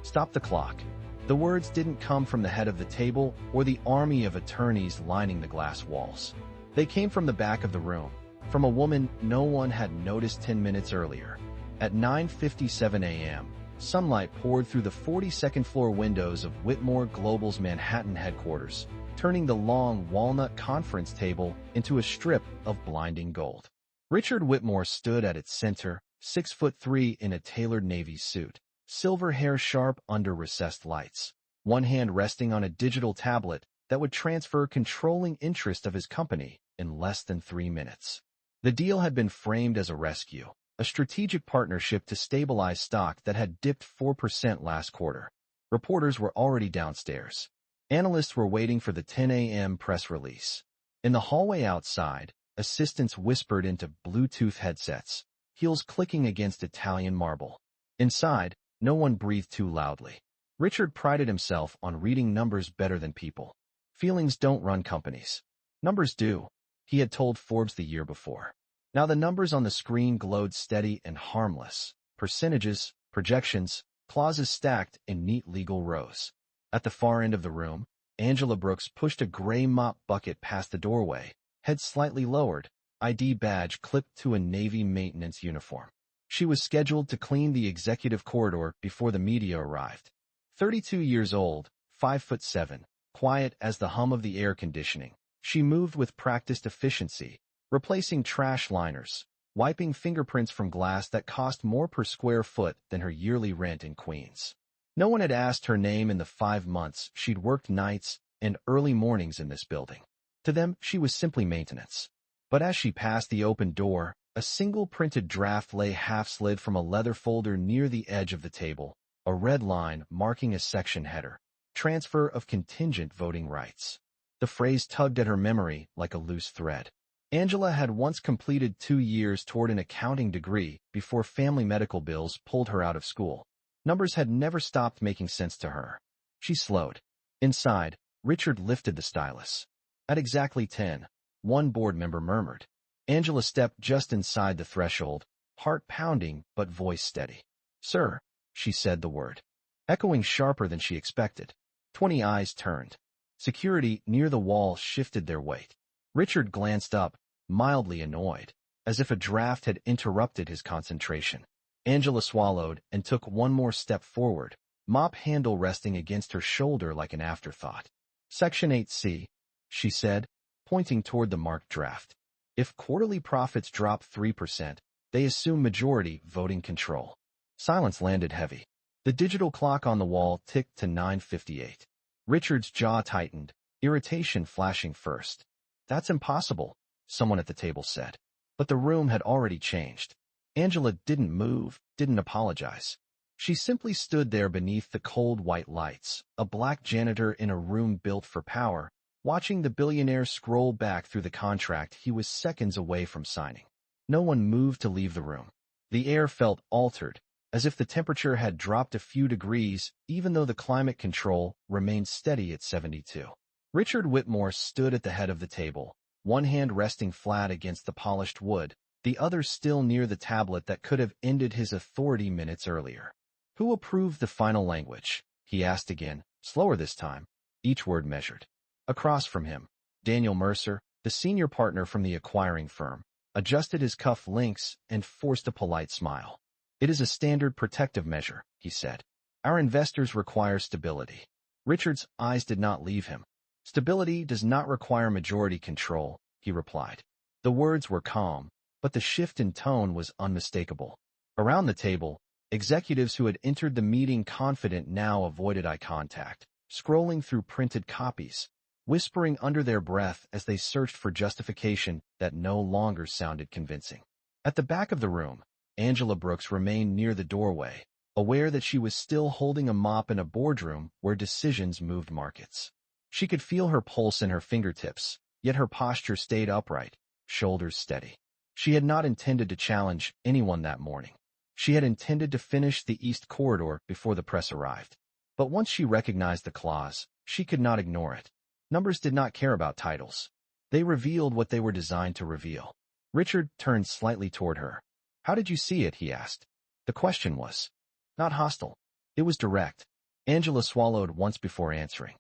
Stop the clock. The words didn't come from the head of the table or the army of attorneys lining the glass walls. They came from the back of the room, from a woman no one had noticed 10 minutes earlier. At 9:57 a.m., sunlight poured through the 42nd floor windows of Whitmore Global's Manhattan headquarters, turning the long walnut conference table into a strip of blinding gold. Richard Whitmore stood at its center, 6'3" in a tailored navy suit, silver hair sharp under recessed lights, one hand resting on a digital tablet that would transfer controlling interest of his company in less than 3 minutes. The deal had been framed as a rescue, a strategic partnership to stabilize stock that had dipped 4% last quarter. Reporters were already downstairs. Analysts were waiting for the 10 a.m. press release. In the hallway outside, assistants whispered into Bluetooth headsets, heels clicking against Italian marble. Inside, no one breathed too loudly. Richard prided himself on reading numbers better than people. Feelings don't run companies. Numbers do, he had told Forbes the year before. Now the numbers on the screen glowed steady and harmless. Percentages, projections, clauses stacked in neat legal rows. At the far end of the room, Angela Brooks pushed a gray mop bucket past the doorway, head slightly lowered, ID badge clipped to a Navy maintenance uniform. She was scheduled to clean the executive corridor before the media arrived. 32 years old, 5'7", quiet as the hum of the air conditioning, she moved with practiced efficiency, replacing trash liners, wiping fingerprints from glass that cost more per square foot than her yearly rent in Queens. No one had asked her name in the 5 months she'd worked nights and early mornings in this building. To them, she was simply maintenance. But as she passed the open door, a single printed draft lay half-slid from a leather folder near the edge of the table, a red line marking a section header, transfer of contingent voting rights. The phrase tugged at her memory like a loose thread. Angela had once completed 2 years toward an accounting degree before family medical bills pulled her out of school. Numbers had never stopped making sense to her. She slowed. Inside, Richard lifted the stylus. At exactly 10, one board member murmured. Angela stepped just inside the threshold, heart pounding but voice steady. "Sir," she said the word, echoing sharper than she expected. 20 eyes turned. Security near the wall shifted their weight. Richard glanced up, mildly annoyed, as if a draft had interrupted his concentration. Angela swallowed and took one more step forward, mop handle resting against her shoulder like an afterthought. Section 8C, she said, pointing toward the marked draft. If quarterly profits drop 3%, they assume majority voting control. Silence landed heavy. The digital clock on the wall ticked to 9:58. Richard's jaw tightened, irritation flashing first. "That's impossible," someone at the table said. But the room had already changed. Angela didn't move, didn't apologize. She simply stood there beneath the cold white lights, a black janitor in a room built for power, watching the billionaire scroll back through the contract he was seconds away from signing. No one moved to leave the room. The air felt altered, as if the temperature had dropped a few degrees, even though the climate control remained steady at 72. Richard Whitmore stood at the head of the table, one hand resting flat against the polished wood, the other still near the tablet that could have ended his authority minutes earlier. "Who approved the final language?" he asked again, slower this time, each word measured. Across from him, Daniel Mercer, the senior partner from the acquiring firm, adjusted his cuff links and forced a polite smile. "It is a standard protective measure," he said. "Our investors require stability." Richard's eyes did not leave him. "Stability does not require majority control," he replied. The words were calm, but the shift in tone was unmistakable. Around the table, executives who had entered the meeting confident now avoided eye contact, scrolling through printed copies, whispering under their breath as they searched for justification that no longer sounded convincing. At the back of the room, Angela Brooks remained near the doorway, aware that she was still holding a mop in a boardroom where decisions moved markets. She could feel her pulse in her fingertips, yet her posture stayed upright, shoulders steady. She had not intended to challenge anyone that morning. She had intended to finish the East Corridor before the press arrived. But once she recognized the clause, she could not ignore it. Numbers did not care about titles. They revealed what they were designed to reveal. Richard turned slightly toward her. "How did you see it?" he asked. The question was not hostile. It was direct. Angela swallowed once before answering.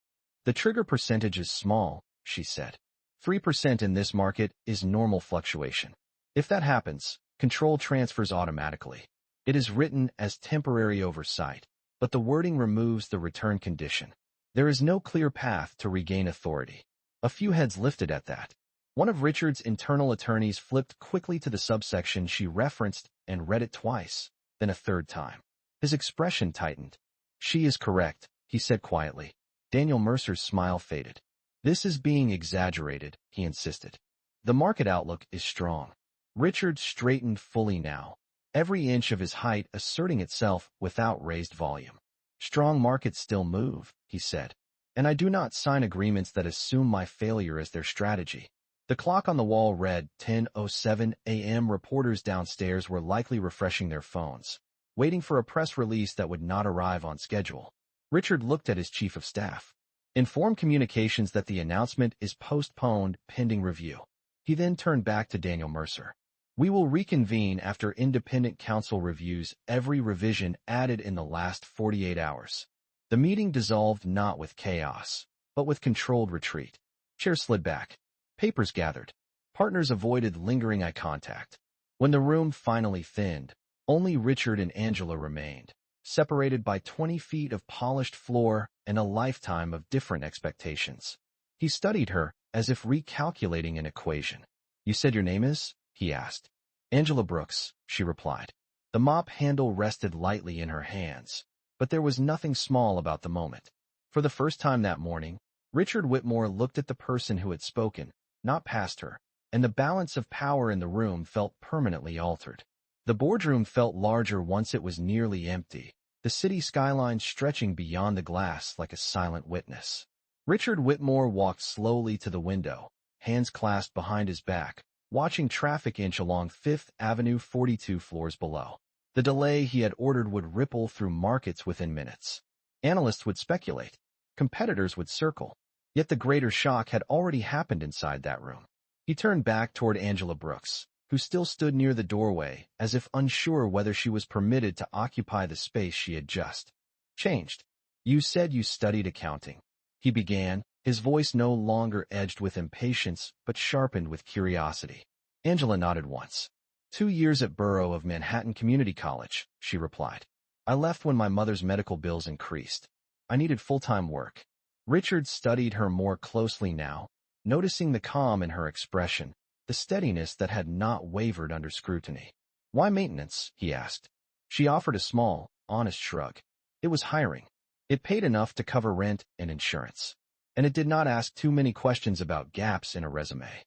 The trigger percentage is small, she said. 3% in this market is normal fluctuation. If that happens, control transfers automatically. It is written as temporary oversight, but the wording removes the return condition. There is no clear path to regain authority. A few heads lifted at that. One of Richard's internal attorneys flipped quickly to the subsection she referenced and read it twice, then a third time. His expression tightened. She is correct, he said quietly. Daniel Mercer's smile faded. This is being exaggerated, he insisted. The market outlook is strong. Richard straightened fully now, every inch of his height asserting itself without raised volume. Strong markets still move, he said. And I do not sign agreements that assume my failure as their strategy. The clock on the wall read 10:07 a.m. Reporters downstairs were likely refreshing their phones, waiting for a press release that would not arrive on schedule. Richard looked at his chief of staff. Inform communications that the announcement is postponed pending review. He then turned back to Daniel Mercer. We will reconvene after independent counsel reviews every revision added in the last 48 hours. The meeting dissolved not with chaos, but with controlled retreat. Chairs slid back. Papers gathered. Partners avoided lingering eye contact. When the room finally thinned, only Richard and Angela remained, separated by 20 feet of polished floor and a lifetime of different expectations. He studied her as if recalculating an equation. You said your name is? He asked. Angela Brooks, she replied. The mop handle rested lightly in her hands, but there was nothing small about the moment. For the first time that morning, Richard Whitmore looked at the person who had spoken, not past her, and the balance of power in the room felt permanently altered. The boardroom felt larger once it was nearly empty, the city skyline stretching beyond the glass like a silent witness. Richard Whitmore walked slowly to the window, hands clasped behind his back, watching traffic inch along 5th Avenue 42 floors below. The delay he had ordered would ripple through markets within minutes. Analysts would speculate. Competitors would circle. Yet the greater shock had already happened inside that room. He turned back toward Angela Brooks, who still stood near the doorway, as if unsure whether she was permitted to occupy the space she had just changed. You said you studied accounting. He began, his voice no longer edged with impatience, but sharpened with curiosity. Angela nodded once. 2 years at Borough of Manhattan Community College, she replied. I left when my mother's medical bills increased. I needed full-time work. Richard studied her more closely now, noticing the calm in her expression, the steadiness that had not wavered under scrutiny. Why maintenance? He asked. She offered a small, honest shrug. It was hiring. It paid enough to cover rent and insurance. And it did not ask too many questions about gaps in a resume.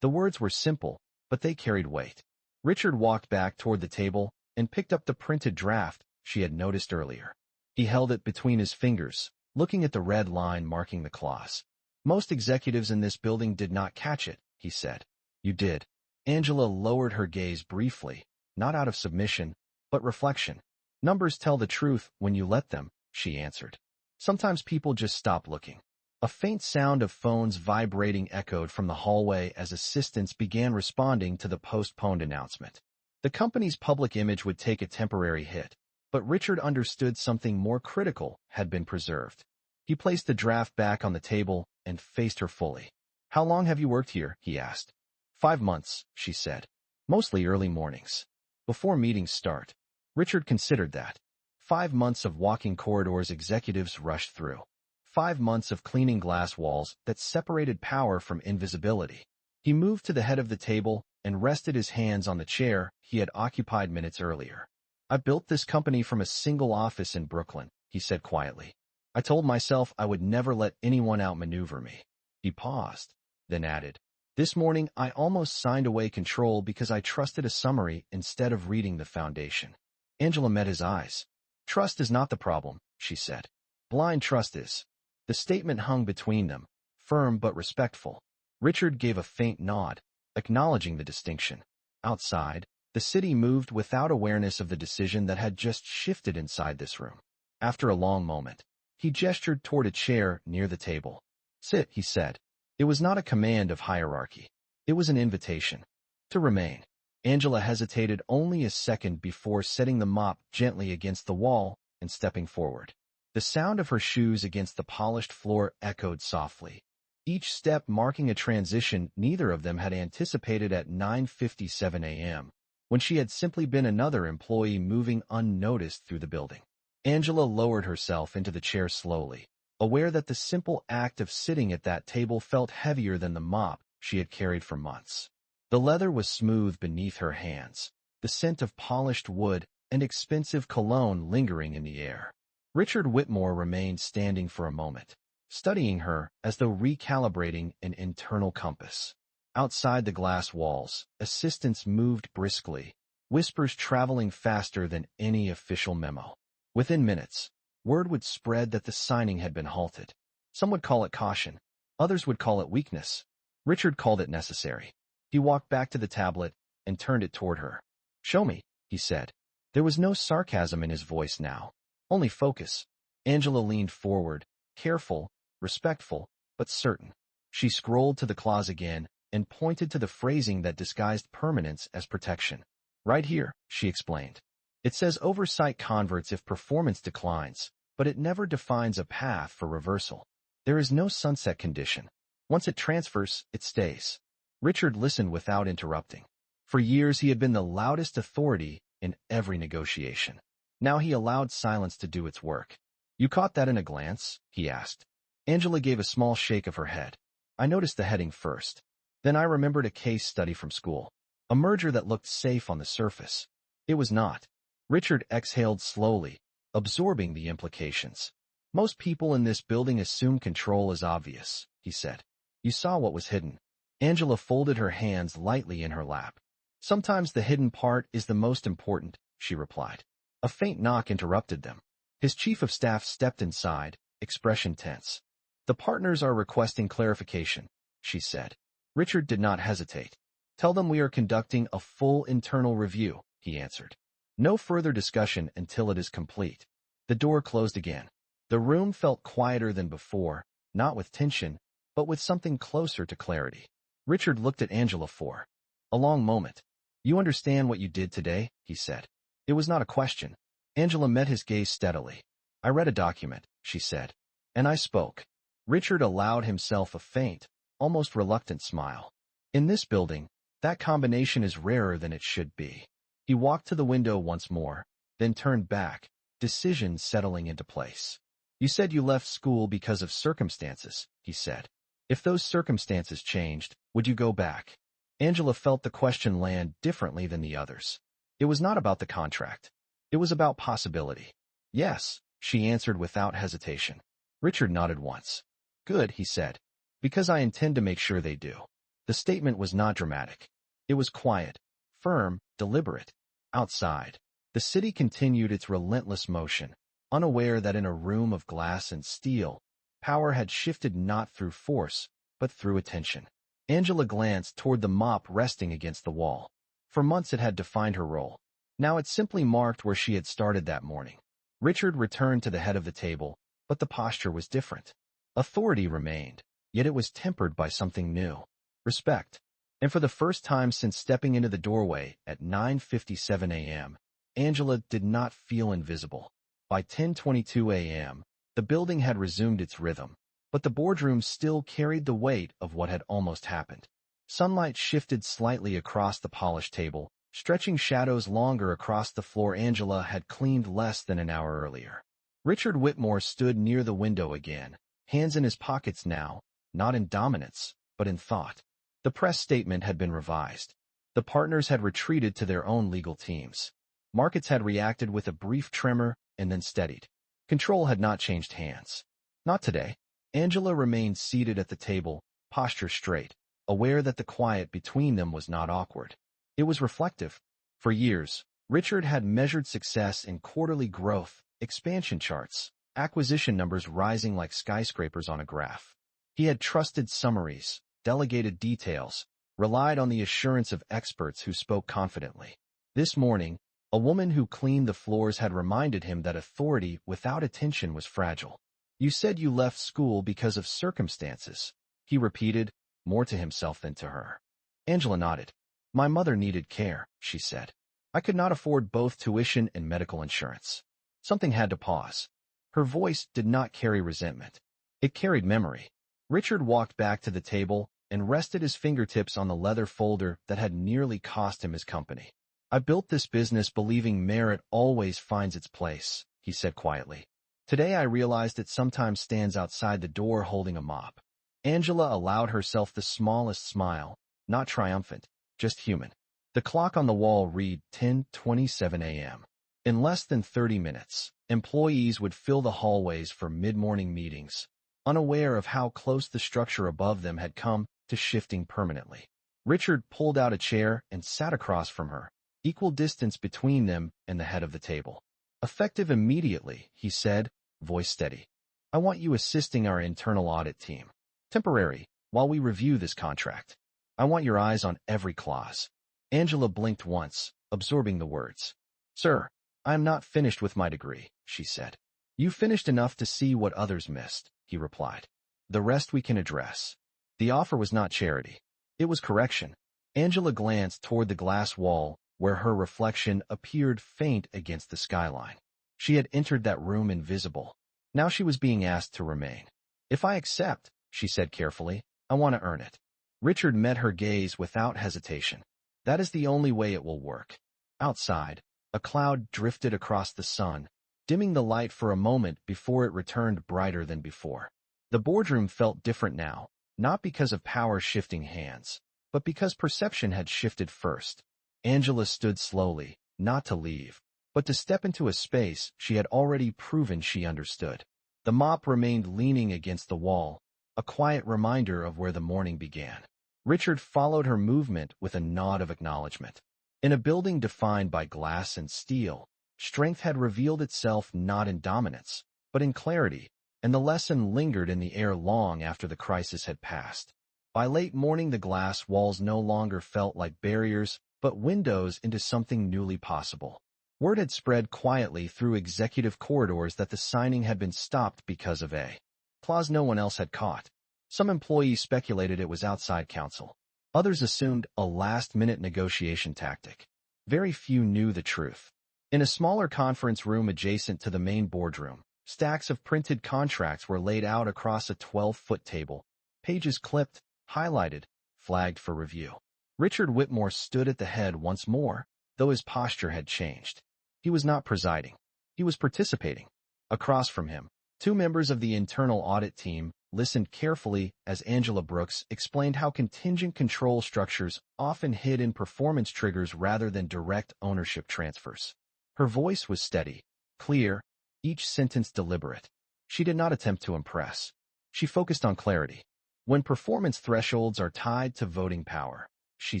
The words were simple, but they carried weight. Richard walked back toward the table and picked up the printed draft she had noticed earlier. He held it between his fingers, looking at the red line marking the clause. Most executives in this building did not catch it, he said. You did. Angela lowered her gaze briefly, not out of submission, but reflection. Numbers tell the truth when you let them, she answered. Sometimes people just stop looking. A faint sound of phones vibrating echoed from the hallway as assistants began responding to the postponed announcement. The company's public image would take a temporary hit, but Richard understood something more critical had been preserved. He placed the draft back on the table and faced her fully. How long have you worked here? He asked. 5 months, she said. Mostly early mornings. Before meetings start. Richard considered that. 5 months of walking corridors executives rushed through. 5 months of cleaning glass walls that separated power from invisibility. He moved to the head of the table and rested his hands on the chair he had occupied minutes earlier. I built this company from a single office in Brooklyn, he said quietly. I told myself I would never let anyone outmaneuver me. He paused, then added, This morning I almost signed away control because I trusted a summary instead of reading the foundation. Angela met his eyes. Trust is not the problem, she said. Blind trust is. The statement hung between them, firm but respectful. Richard gave a faint nod, acknowledging the distinction. Outside, the city moved without awareness of the decision that had just shifted inside this room. After a long moment, he gestured toward a chair near the table. Sit, he said. It was not a command of hierarchy. It was an invitation. To remain. Angela hesitated only a second before setting the mop gently against the wall and stepping forward. The sound of her shoes against the polished floor echoed softly, each step marking a transition neither of them had anticipated at 9:57 a.m., when she had simply been another employee moving unnoticed through the building. Angela lowered herself into the chair slowly, aware that the simple act of sitting at that table felt heavier than the mop she had carried for months. The leather was smooth beneath her hands, the scent of polished wood and expensive cologne lingering in the air. Richard Whitmore remained standing for a moment, studying her as though recalibrating an internal compass. Outside the glass walls, assistants moved briskly, whispers traveling faster than any official memo. Within minutes, word would spread that the signing had been halted. Some would call it caution, others would call it weakness. Richard called it necessary. He walked back to the tablet and turned it toward her. "Show me," he said. There was no sarcasm in his voice now, only focus. Angela leaned forward, careful, respectful, but certain. She scrolled to the clause again and pointed to the phrasing that disguised permanence as protection. "Right here," she explained. "It says oversight converts if performance declines, but it never defines a path for reversal. There is no sunset condition. Once it transfers, it stays." Richard listened without interrupting. For years he had been the loudest authority in every negotiation. Now he allowed silence to do its work. "You caught that in a glance?" he asked. Angela gave a small shake of her head. "I noticed the heading first. Then I remembered a case study from school. A merger that looked safe on the surface. It was not." Richard exhaled slowly, absorbing the implications. "Most people in this building assume control is obvious," he said. "You saw what was hidden." Angela folded her hands lightly in her lap. "Sometimes the hidden part is the most important," she replied. A faint knock interrupted them. His chief of staff stepped inside, expression tense. "The partners are requesting clarification," she said. Richard did not hesitate. "Tell them we are conducting a full internal review," he answered. "No further discussion until it is complete." The door closed again. The room felt quieter than before, not with tension, but with something closer to clarity. Richard looked at Angela for a long moment. "You understand what you did today?" he said. It was not a question. Angela met his gaze steadily. "I read a document," she said, "and I spoke." Richard allowed himself a faint, almost reluctant smile. In this building, that combination is rarer than it should be. He walked to the window once more, then turned back, decision settling into place. "You said you left school because of circumstances," he said. "If those circumstances changed, would you go back?" Angela felt the question land differently than the others. It was not about the contract. It was about possibility. "Yes," she answered without hesitation. Richard nodded once. "Good," he said, "because I intend to make sure they do." The statement was not dramatic. It was quiet, firm, deliberate. Outside, the city continued its relentless motion, unaware that in a room of glass and steel, power had shifted not through force, but through attention. Angela glanced toward the mop resting against the wall. For months it had defined her role. Now it simply marked where she had started that morning. Richard returned to the head of the table, but the posture was different. Authority remained, yet it was tempered by something new. Respect. And for the first time since stepping into the doorway at 9:57 a.m., Angela did not feel invisible. By 10:22 a.m., the building had resumed its rhythm, but the boardroom still carried the weight of what had almost happened. Sunlight shifted slightly across the polished table, stretching shadows longer across the floor Angela had cleaned less than an hour earlier. Richard Whitmore stood near the window again, hands in his pockets now, not in dominance, but in thought. The press statement had been revised. The partners had retreated to their own legal teams. Markets had reacted with a brief tremor and then steadied. Control had not changed hands. Not today. Angela remained seated at the table, posture straight, aware that the quiet between them was not awkward. It was reflective. For years, Richard had measured success in quarterly growth, expansion charts, acquisition numbers rising like skyscrapers on a graph. He had trusted summaries, delegated details, relied on the assurance of experts who spoke confidently. This morning, a woman who cleaned the floors had reminded him that authority without attention was fragile. "You said you left school because of circumstances," he repeated, more to himself than to her. Angela nodded. "My mother needed care," she said. "I could not afford both tuition and medical insurance." Something had to pause. Her voice did not carry resentment. It carried memory. Richard walked back to the table and rested his fingertips on the leather folder that had nearly cost him his company. I built this business believing merit always finds its place, he said quietly. Today I realized it sometimes stands outside the door holding a mop. Angela allowed herself the smallest smile, not triumphant, just human. The clock on the wall read 10:27 a.m. In less than 30 minutes, employees would fill the hallways for mid-morning meetings, unaware of how close the structure above them had come to shifting permanently. Richard pulled out a chair and sat across from her, equal distance between them and the head of the table. Effective immediately, he said, voice steady. I want you assisting our internal audit team. Temporary, while we review this contract. I want your eyes on every clause. Angela blinked once, absorbing the words. Sir, I am not finished with my degree, she said. You finished enough to see what others missed, he replied. The rest we can address. The offer was not charity. It was correction. Angela glanced toward the glass wall, where her reflection appeared faint against the skyline. She had entered that room invisible. Now she was being asked to remain. If I accept, she said carefully, I want to earn it. Richard met her gaze without hesitation. That is the only way it will work. Outside, a cloud drifted across the sun, dimming the light for a moment before it returned brighter than before. The boardroom felt different now, not because of power shifting hands, but because perception had shifted first. Angela stood slowly, not to leave, but to step into a space she had already proven she understood. The mop remained leaning against the wall, a quiet reminder of where the morning began. Richard followed her movement with a nod of acknowledgement. In a building defined by glass and steel, strength had revealed itself not in dominance, but in clarity, and the lesson lingered in the air long after the crisis had passed. By late morning, the glass walls no longer felt like barriers, but windows into something newly possible. Word had spread quietly through executive corridors that the signing had been stopped because of a clause no one else had caught. Some employees speculated it was outside counsel. Others assumed a last-minute negotiation tactic. Very few knew the truth. In a smaller conference room adjacent to the main boardroom, stacks of printed contracts were laid out across a 12-foot table, pages clipped, highlighted, flagged for review. Richard Whitmore stood at the head once more, though his posture had changed. He was not presiding. He was participating. Across from him, two members of the internal audit team listened carefully as Angela Brooks explained how contingent control structures often hid in performance triggers rather than direct ownership transfers. Her voice was steady, clear, each sentence deliberate. She did not attempt to impress. She focused on clarity. When performance thresholds are tied to voting power, she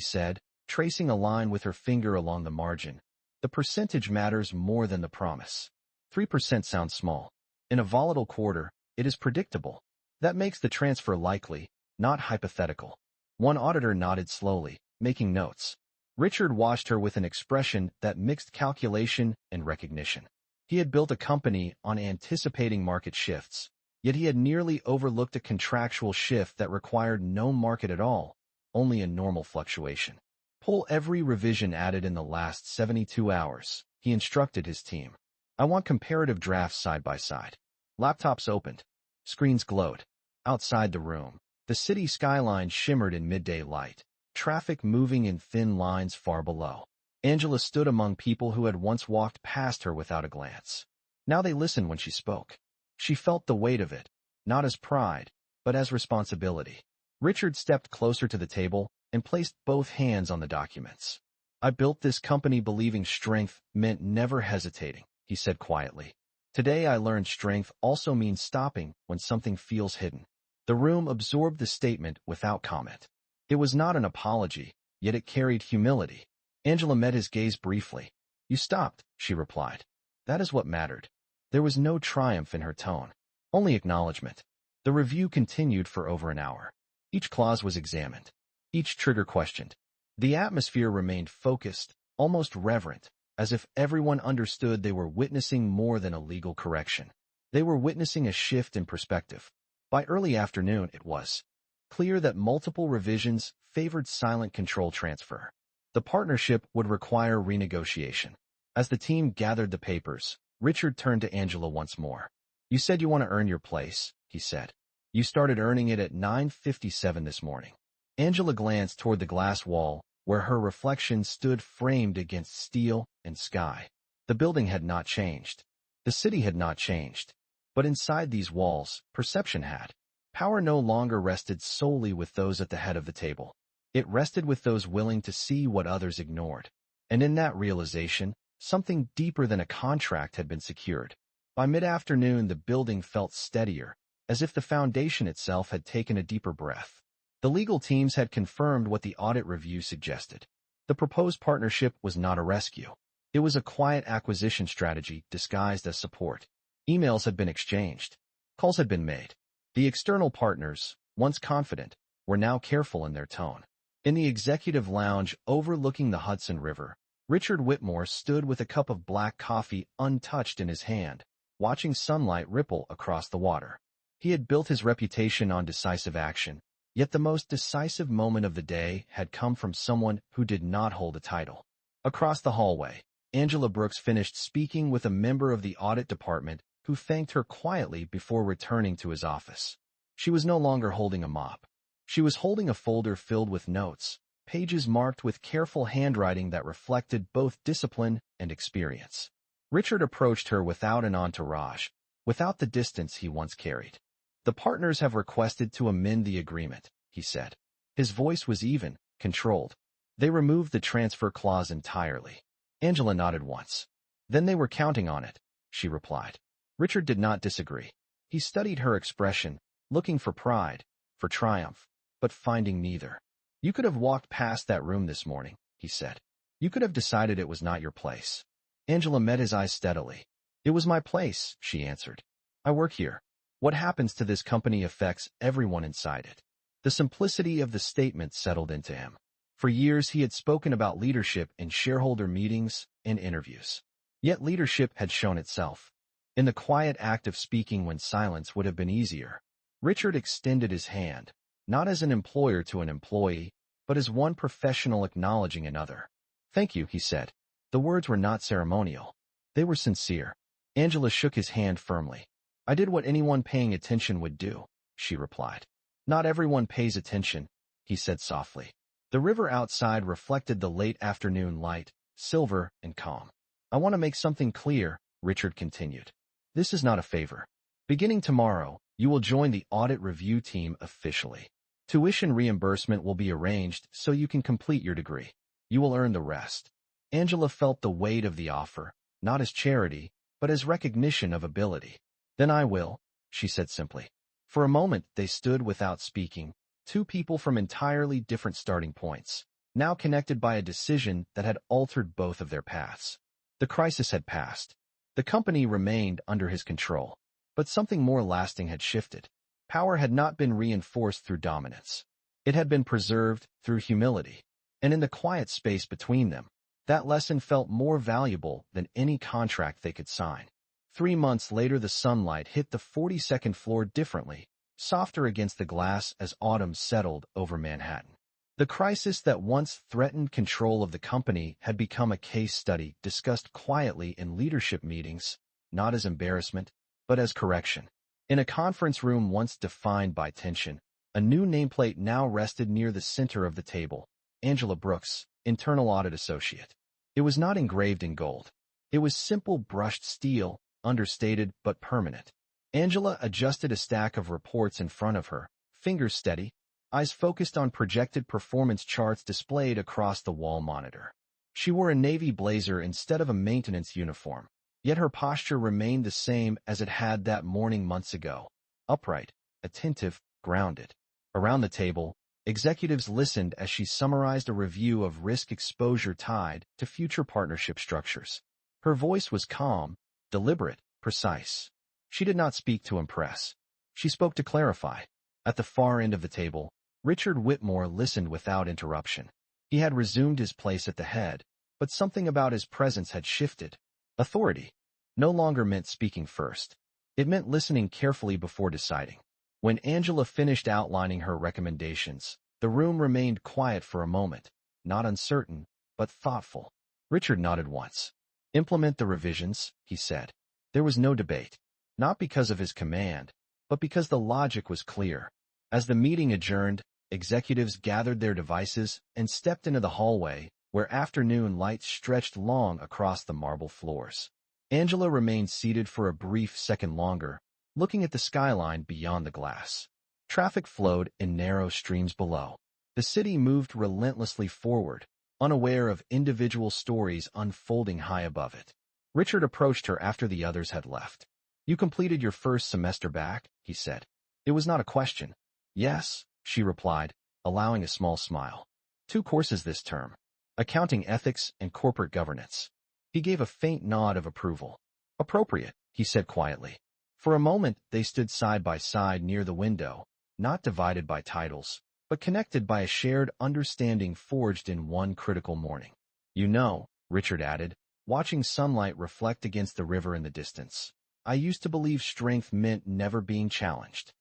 said, tracing a line with her finger along the margin, the percentage matters more than the promise. 3% sounds small. In a volatile quarter, it is predictable. That makes the transfer likely, not hypothetical. One auditor nodded slowly, making notes. Richard watched her with an expression that mixed calculation and recognition. He had built a company on anticipating market shifts, yet he had nearly overlooked a contractual shift that required no market at all, only a normal fluctuation. Pull every revision added in the last 72 hours, he instructed his team. I want comparative drafts side by side. Laptops opened. Screens glowed. Outside the room, the city skyline shimmered in midday light, traffic moving in thin lines far below. Angela stood among people who had once walked past her without a glance. Now they listened when she spoke. She felt the weight of it, not as pride, but as responsibility. Richard stepped closer to the table and placed both hands on the documents. I built this company believing strength meant never hesitating, he said quietly. Today I learned strength also means stopping when something feels hidden. The room absorbed the statement without comment. It was not an apology, yet it carried humility. Angela met his gaze briefly. You stopped, she replied. That is what mattered. There was no triumph in her tone, only acknowledgement. The review continued for over an hour. Each clause was examined, each trigger questioned. The atmosphere remained focused, almost reverent, as if everyone understood they were witnessing more than a legal correction. They were witnessing a shift in perspective. By early afternoon, it was clear that multiple revisions favored silent control transfer. The partnership would require renegotiation. As the team gathered the papers, Richard turned to Angela once more. You said you want to earn your place, he said. You started earning it at 9:57 this morning. Angela glanced toward the glass wall, where her reflection stood framed against steel and sky. The building had not changed. The city had not changed. But inside these walls, perception had. Power no longer rested solely with those at the head of the table. It rested with those willing to see what others ignored. And in that realization, something deeper than a contract had been secured. By mid-afternoon, the building felt steadier, as if the foundation itself had taken a deeper breath. The legal teams had confirmed what the audit review suggested. The proposed partnership was not a rescue. It was a quiet acquisition strategy disguised as support. Emails had been exchanged. Calls had been made. The external partners, once confident, were now careful in their tone. In the executive lounge overlooking the Hudson River, Richard Whitmore stood with a cup of black coffee untouched in his hand, watching sunlight ripple across the water. He had built his reputation on decisive action, yet the most decisive moment of the day had come from someone who did not hold a title. Across the hallway, Angela Brooks finished speaking with a member of the audit department who thanked her quietly before returning to his office. She was no longer holding a mop. She was holding a folder filled with notes, pages marked with careful handwriting that reflected both discipline and experience. Richard approached her without an entourage, without the distance he once carried. The partners have requested to amend the agreement, he said. His voice was even, controlled. They removed the transfer clause entirely. Angela nodded once. Then they were counting on it, she replied. Richard did not disagree. He studied her expression, looking for pride, for triumph, but finding neither. You could have walked past that room this morning, he said. You could have decided it was not your place. Angela met his eyes steadily. It was my place, she answered. I work here. What happens to this company affects everyone inside it. The simplicity of the statement settled into him. For years he had spoken about leadership in shareholder meetings and interviews. Yet leadership had shown itself. In the quiet act of speaking when silence would have been easier. Richard extended his hand, not as an employer to an employee, but as one professional acknowledging another. Thank you, he said. The words were not ceremonial. They were sincere. Angela shook his hand firmly. I did what anyone paying attention would do, she replied. Not everyone pays attention, he said softly. The river outside reflected the late afternoon light, silver and calm. I want to make something clear, Richard continued. This is not a favor. Beginning tomorrow, you will join the audit review team officially. Tuition reimbursement will be arranged so you can complete your degree. You will earn the rest. Angela felt the weight of the offer, not as charity, but as recognition of ability. Then I will, she said simply. For a moment they stood without speaking, two people from entirely different starting points, now connected by a decision that had altered both of their paths. The crisis had passed. The company remained under his control, but something more lasting had shifted. Power had not been reinforced through dominance. It had been preserved through humility. And in the quiet space between them, that lesson felt more valuable than any contract they could sign. 3 months later, the sunlight hit the 42nd floor differently, softer against the glass as autumn settled over Manhattan. The crisis that once threatened control of the company had become a case study discussed quietly in leadership meetings, not as embarrassment, but as correction. In a conference room once defined by tension, a new nameplate now rested near the center of the table. Angela Brooks, Internal Audit Associate. It was not engraved in gold. It was simple brushed steel, understated but permanent. Angela adjusted a stack of reports in front of her, fingers steady, eyes focused on projected performance charts displayed across the wall monitor. She wore a navy blazer instead of a maintenance uniform, yet her posture remained the same as it had that morning months ago. Upright, attentive, grounded. Around the table, executives listened as she summarized a review of risk exposure tied to future partnership structures. Her voice was calm, deliberate, precise. She did not speak to impress. She spoke to clarify. At the far end of the table, Richard Whitmore listened without interruption. He had resumed his place at the head, but something about his presence had shifted. Authority no longer meant speaking first. It meant listening carefully before deciding. When Angela finished outlining her recommendations, the room remained quiet for a moment, not uncertain, but thoughtful. Richard nodded once. Implement the revisions, he said. There was no debate. not because of his command, but because the logic was clear. As the meeting adjourned, executives gathered their devices and stepped into the hallway, where afternoon light stretched long across the marble floors. Angela remained seated for a brief second longer, looking at the skyline beyond the glass. Traffic flowed in narrow streams below. The city moved relentlessly forward, unaware of individual stories unfolding high above it. Richard approached her after the others had left. "You completed your first semester back?" he said. It was not a question. "Yes," she replied, allowing a small smile. "2 courses this term. Accounting ethics and corporate governance." He gave a faint nod of approval. "Appropriate," he said quietly. For a moment, they stood side by side near the window, not divided by titles, but connected by a shared understanding forged in one critical morning. "You know," Richard added, watching sunlight reflect against the river in the distance, "I used to believe strength meant never being challenged."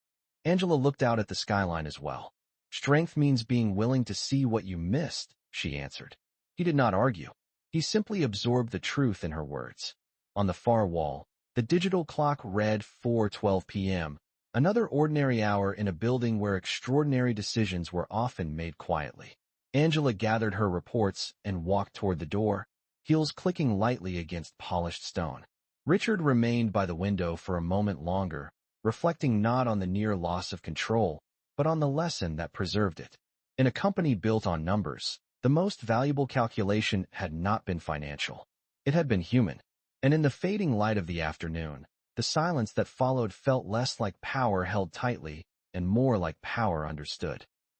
Angela looked out at the skyline as well. "Strength means being willing to see what you missed," she answered. He did not argue. He simply absorbed the truth in her words. On the far wall, the digital clock read 4:12 p.m., another ordinary hour in a building where extraordinary decisions were often made quietly. Angela gathered her reports and walked toward the door, heels clicking lightly against polished stone. Richard remained by the window for a moment longer, reflecting not on the near loss of control, but on the lesson that preserved it. In a company built on numbers, the most valuable calculation had not been financial. It had been human. And in the fading light of the afternoon, the silence that followed felt less like power held tightly and more like power understood.